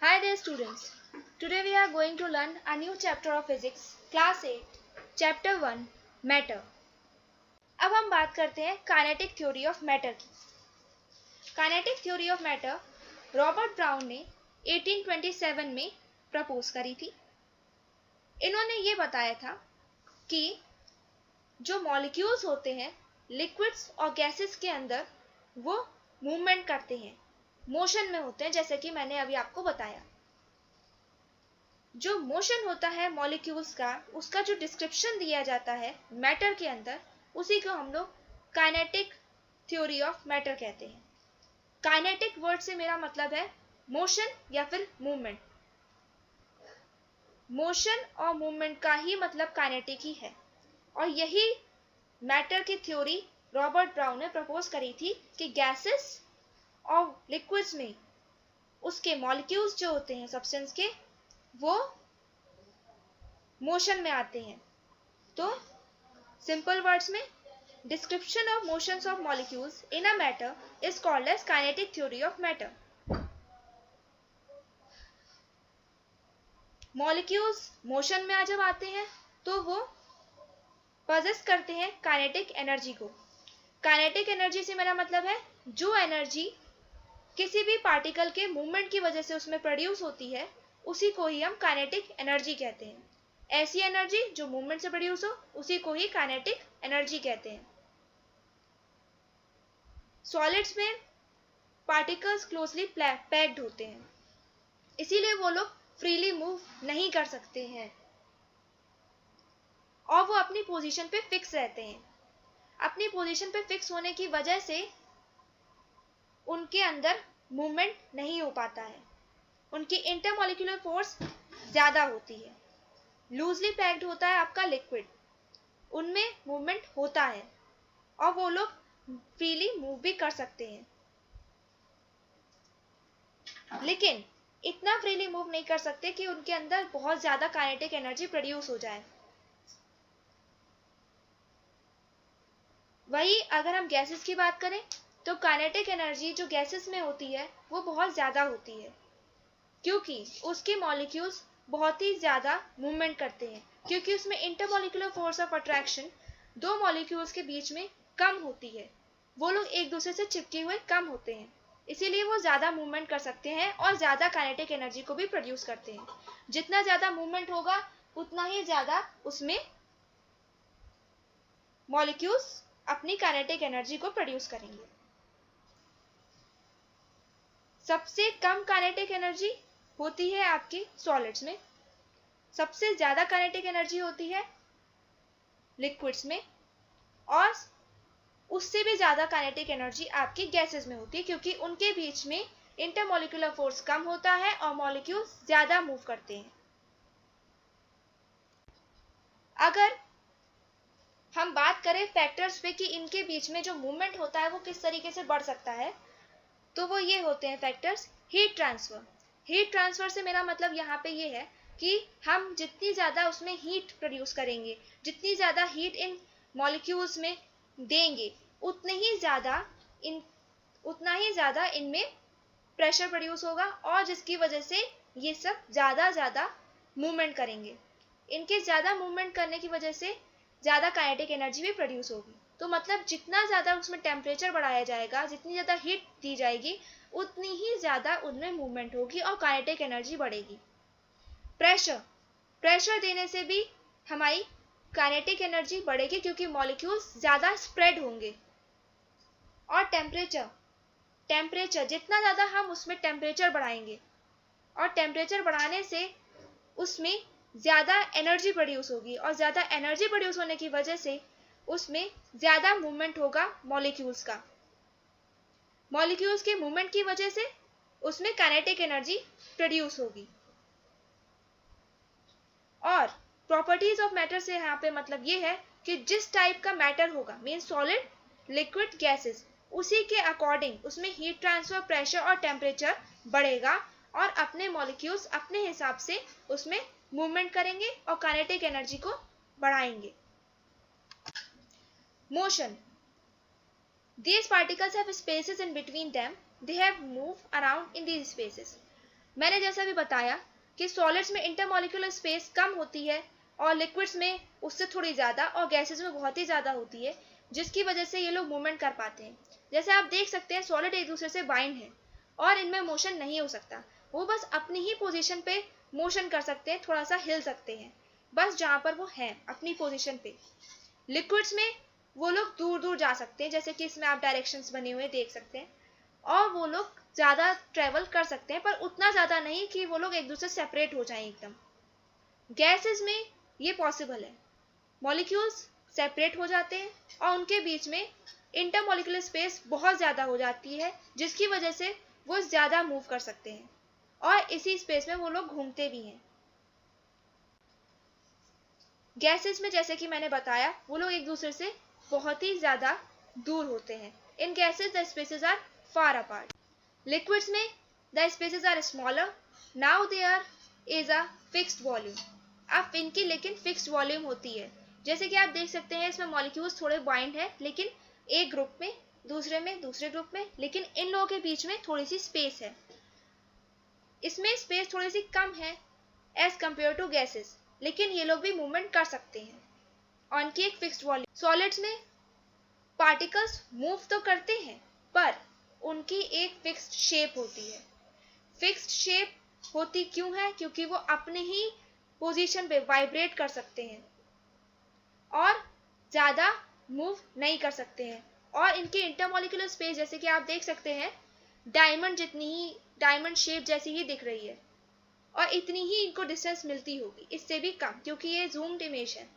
Hi there students. Today we are going to learn a new chapter of physics, class 8, chapter 1, matter. अब हम बात करते हैं kinetic theory of matter की। Kinetic theory of matter Robert brown ने 1827 में propose करी थी। इन्होंने ये बताया था कि जो मॉलिक्यूल्स होते हैं लिक्विड्स और गैसेस के अंदर वो मूवमेंट करते हैं, मोशन में होते हैं, जैसे कि मैंने अभी आपको बताया। जो मोशन होता है मॉलिक्यूल्स का, उसका जो डिस्क्रिप्शन दिया जाता है मैटर के अंदर, उसी को हम लोग काइनेटिक थ्योरी ऑफ मैटर कहते हैं। काइनेटिक वर्ड से मेरा मतलब है मोशन या फिर मूवमेंट। मोशन और मूवमेंट का ही मतलब काइनेटिक ही है, और यही मैटर की थ्योरी रॉबर्ट ब्राउन ने प्रपोज करी थी कि गैसेस और लिक्विड्स में उसके मॉलिक्यूल्स जो होते हैं सब्सटेंस के, वो मोशन में आते हैं। तो सिंपल वर्ड्स में, description of motions of molecules in a matter is called as kinetic theory of matter. Molecules motion में जब आते हैं तो वो पजेस करते हैं काइनेटिक एनर्जी को। काइनेटिक एनर्जी से मेरा मतलब है जो एनर्जी किसी भी पार्टिकल के मूवमेंट की वजह से उसमें प्रोड्यूस होती है, उसी को ही हम काइनेटिक एनर्जी कहते हैं। ऐसी एनर्जी जो मूवमेंट से प्रोड्यूस हो, उसी को ही काइनेटिक एनर्जी कहते हैं। सॉलिड्स में पार्टिकल्स क्लोजली पैक्ड होते हैं, इसीलिए वो लोग फ्रीली मूव नहीं कर सकते हैं और वो अपनी पोजीशन पे फिक्स रहते हैं। अपनी पोजीशन पे फिक्स होने की वजह से उनके अंदर मूवमेंट नहीं हो पाता है, उनकी इंटरमॉलिक्यूलर फोर्स ज़्यादा होती है। लूजली पैक्ड होता है आपका लिक्विड, उनमें मूवमेंट होता है और वो लोग फ्रीली मूव भी कर सकते हैं, लेकिन इतना फ्रीली मूव नहीं कर सकते कि उनके अंदर बहुत ज़्यादा काइनेटिक एनर्जी प्रोड्यूस हो जाए। वही अगर हम गैसेस की बात करें तो काइनेटिक एनर्जी जो गैसेस में होती है वो बहुत ज़्यादा होती है, क्योंकि उसके मॉलिक्यूल्स बहुत ही ज़्यादा मूवमेंट करते हैं, क्योंकि उसमें इंटरमॉलिक्यूलर फोर्स ऑफ अट्रैक्शन दो मॉलिक्यूल्स के बीच में कम होती है। वो लोग एक दूसरे से चिपके हुए कम होते हैं, इसीलिए वो ज़्यादा मूवमेंट कर सकते हैं और ज़्यादा काइनेटिक एनर्जी को भी प्रोड्यूस करते हैं। जितना ज़्यादा मूवमेंट होगा उतना ही ज़्यादा उसमें मॉलिक्यूल्स अपनी काइनेटिक एनर्जी को प्रोड्यूस करेंगे। सबसे कम काइनेटिक एनर्जी होती है आपकी सॉलिड्स में, सबसे ज़्यादा काइनेटिक एनर्जी होती है लिक्विड्स में, और उससे भी ज़्यादा काइनेटिक एनर्जी आपकी गैसेस में होती है, क्योंकि उनके बीच में इंटरमॉलिक्यूलर फोर्स कम होता है और मॉलिक्यूल्स ज़्यादा मूव करते हैं। अगर हम बात करें फैक्टर्स पे कि इनके बीच में जो मूवमेंट होता है वो किस तरीके से बढ़ सकता है, तो वो ये होते हैं factors. Heat transfer. Heat transfer से मेरा मतलब यहाँ पे ये है कि हम जितनी ज़्यादा उसमें हीट प्रोड्यूस करेंगे, जितनी ज़्यादा हीट इन मॉलिक्यूल्स में देंगे, उतना ही ज़्यादा इनमें प्रेशर प्रोड्यूस होगा, और जिसकी वजह से ये सब ज़्यादा मूवमेंट करेंगे। इनके ज़्यादा मूवमेंट करने की वजह से ज़्यादा काइनेटिक एनर्जी भी प्रोड्यूस होगी। तो मतलब जितना ज़्यादा उसमें टेम्परेचर बढ़ाया जाएगा, जितनी ज़्यादा हीट दी जाएगी, उतनी ही ज़्यादा उनमें मूवमेंट होगी और काइनेटिक एनर्जी बढ़ेगी। प्रेशर प्रेशर देने से भी हमारी काइनेटिक एनर्जी बढ़ेगी, क्योंकि मॉलिक्यूल्स ज़्यादा स्प्रेड होंगे। और टेम्परेचर जितना ज़्यादा हम उसमें टेम्परेचर बढ़ाएंगे, और टेम्परेचर बढ़ाने से उसमें ज़्यादा एनर्जी प्रोड्यूस होगी, और ज़्यादा एनर्जी प्रोड्यूस होने की वजह से उसमें ज़्यादा मूवमेंट होगा मॉलिक्यूल्स का। मॉलिक्यूल्स के मूवमेंट की वजह से उसमें काइनेटिक एनर्जी प्रोड्यूस होगी। और प्रॉपर्टीज ऑफ मैटर से यहाँ पे मतलब ये है कि जिस टाइप का मैटर होगा, मीन सॉलिड, लिक्विड, गैसेस, उसी के अकॉर्डिंग उसमें हीट ट्रांसफर, प्रेशर और टेम्परेचर बढ़ेगा, और अपने मॉलिक्यूल्स अपने हिसाब से उसमें मूवमेंट करेंगे और काइनेटिक एनर्जी को बढ़ाएंगे। Motion. These particles have spaces in between them. They have moved around in these spaces. मैंने जैसा भी बताया कि सॉलिड्स में इंटरमॉलिक्यूलर स्पेस कम होती है और लिक्विड्स में उससे थोड़ी ज़्यादा और गैसेज में बहुत ही ज़्यादा होती है, जिसकी वजह से ये लोग मूवमेंट कर पाते हैं। जैसे आप देख सकते हैं सॉलिड एक दूसरे से बाइंड है और इनमें मोशन नहीं हो सकता, वो बस अपनी ही पोजीशन पे मोशन कर सकते हैं, थोड़ा सा हिल सकते हैं बस जहाँ पर वो हैं अपनी पोजीशन पे। लिक्विड्स में वो लोग दूर दूर जा सकते हैं, जैसे कि इसमें आप डायरेक्शंस बने हुए देख सकते हैं, और वो लोग ज़्यादा ट्रेवल कर सकते हैं पर उतना ज़्यादा नहीं कि वो लोग एक दूसरे से सेपरेट हो जाएं एकदम। गैसेस में ये पॉसिबल है, मॉलिक्यूल्स सेपरेट हो जाते हैं और उनके बीच में इंटरमॉलिक्यूलर स्पेस बहुत ज़्यादा हो जाती है, जिसकी वजह से वो ज़्यादा मूव कर सकते हैं और इसी स्पेस में वो लोग घूमते भी हैं। गैसेस में जैसे कि मैंने बताया वो लोग एक दूसरे से बहुत ही ज़्यादा दूर होते हैं। In gases the spaces are far apart. Liquids में the spaces are smaller, now there is a fixed volume. अब इनकी लेकिन फिक्स्ड वॉल्यूम होती है, जैसे कि आप देख सकते हैं इसमें मॉलिक्यूल्स थोड़े बाइंड है, लेकिन एक ग्रुप में दूसरे ग्रुप में, लेकिन इन लोगों के बीच में थोड़ी सी स्पेस है। इसमें स्पेस थोड़ी सी कम है एज कंपेयर टू गैसेस, लेकिन ये लोग भी मूवमेंट कर सकते हैं और इनकी एक फिक्स्ड वॉल्यूम। सॉलिड्स में पार्टिकल्स मूव तो करते हैं पर उनकी एक फिक्स्ड शेप होती है। फिक्स्ड शेप होती क्यों है? क्योंकि वो अपने ही पोजीशन पे वाइब्रेट कर सकते हैं और ज़्यादा मूव नहीं कर सकते हैं। और इनकी इंटरमॉलिक्यूलर स्पेस जैसे कि आप देख सकते हैं डायमंड जितनी ही, डायमंड शेप जैसी ही दिख रही है और इतनी ही इनको डिस्टेंस मिलती होगी, इससे भी कम, क्योंकि ये जूम्ड इमेज है।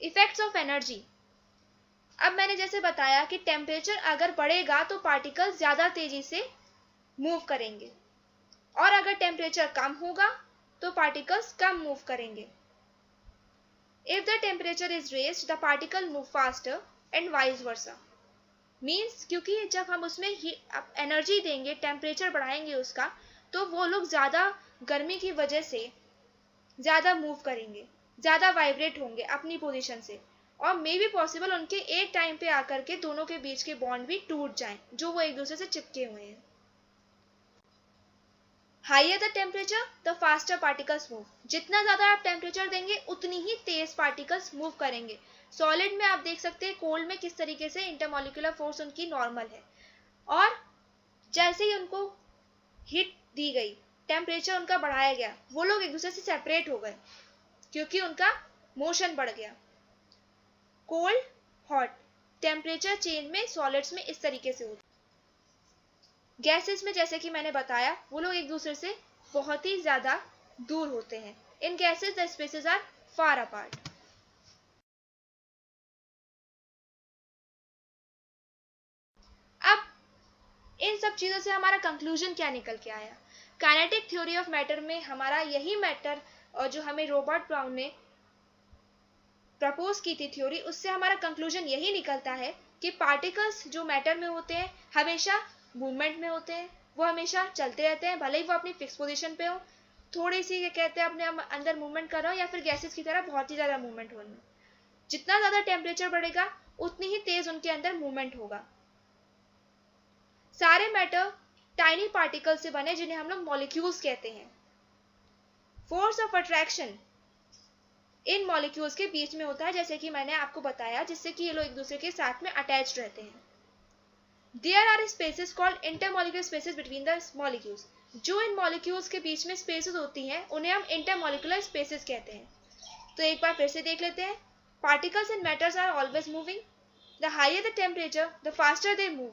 Effects of energy. अब मैंने जैसे बताया कि टेम्परेचर अगर बढ़ेगा तो पार्टिकल्स ज़्यादा तेजी से मूव करेंगे और अगर टेम्परेचर कम होगा तो पार्टिकल्स कम मूव करेंगे। If the temperature is raised, the particle move faster and vice versa. Means क्योंकि जब हम उसमें एनर्जी देंगे, टेम्परेचर बढ़ाएंगे उसका, तो वो लोग ज़्यादा गर्मी की वजह से ज़्यादा मूव करेंगे, ज़्यादा वाइब्रेट होंगे अपनी पोजीशन से, और मे बी पॉसिबल उनके एक टाइम पे आकर के दोनों के बीच के बॉन्ड भी टूट जाएं जो वो एक दूसरे से चिपके हुए हैं। Higher the temperature the faster particles move. जितना ज़्यादा आप टेम्परेचर देंगे उतनी ही तेज पार्टिकल्स मूव करेंगे। सॉलिड में आप देख सकते हैं कोल्ड में किस तरीके से इंटरमॉलिक्यूलर फोर्स उनकी नॉर्मल है, और जैसे ही उनको हीट दी गई, टेम्परेचर उनका बढ़ाया गया, वो लोग एक दूसरे से सेपरेट हो गए क्योंकि उनका मोशन बढ़ गया। कोल्ड हॉट टेम्परेचर चेंज में सॉलिड्स में इस तरीके से होता है। गैसेस में जैसे कि मैंने बताया वो लोग एक दूसरे से बहुत ही ज़्यादा दूर होते हैं। In gases the spaces are far apart. अब इन सब चीज़ों से हमारा कंक्लूजन क्या निकल के आया? काइनेटिक थ्योरी ऑफ मैटर में हमारा यही मैटर, और जो हमें रॉबर्ट ब्राउन ने प्रपोज की थी थ्योरी, उससे हमारा कंक्लूजन यही निकलता है कि पार्टिकल्स जो मैटर में होते हैं हमेशा मूवमेंट में होते हैं, वो हमेशा चलते रहते हैं, भले ही वो अपनी फिक्स पोजीशन पे हो, थोड़ी सी ये कहते हैं अपने अंदर मूवमेंट कर रहा हो, या फिर गैसेस की तरह बहुत ही ज़्यादा मूवमेंट होना। जितना ज़्यादा टेम्परेचर बढ़ेगा उतनी ही तेज उनके अंदर मूवमेंट होगा। सारे मैटर टाइनी पार्टिकल से बने जिन्हें हम लोग मॉलिक्यूल्स कहते हैं। Force of attraction in molecules के बीच में होता है, जैसे कि मैंने आपको बताया, जिससे कि ये लोग एक दूसरे के साथ में अटैच्ड रहते हैं। There are spaces called intermolecular spaces between the molecules. जो इन मॉलिक्यूल्स के बीच में स्पेसेस होती हैं उन्हें हम इंटरमॉलिक्यूलर स्पेसेस कहते हैं। तो एक बार फिर से देख लेते हैं। Particles in matters are always moving. The higher the temperature the faster they move.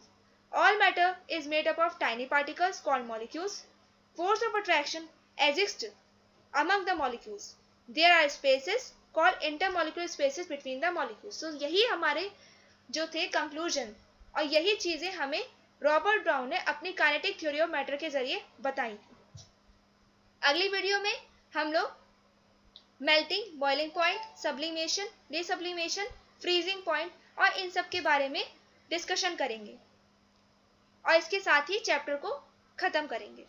All matter is made up of tiny particles called molecules. Force of attraction exists among the molecules. There are spaces called intermolecular spaces between the molecules. So यही हमारे जो थे conclusion, और यही चीजें हमें Robert brown ने अपनी काइनेटिक थ्योरी ऑफ मैटर के जरिए बताई। अगली वीडियो में हम लोग melting, boiling point, sublimation, desublimation, freezing point और इन सब के बारे में डिस्कशन करेंगे और इसके साथ ही चैप्टर को खत्म करेंगे।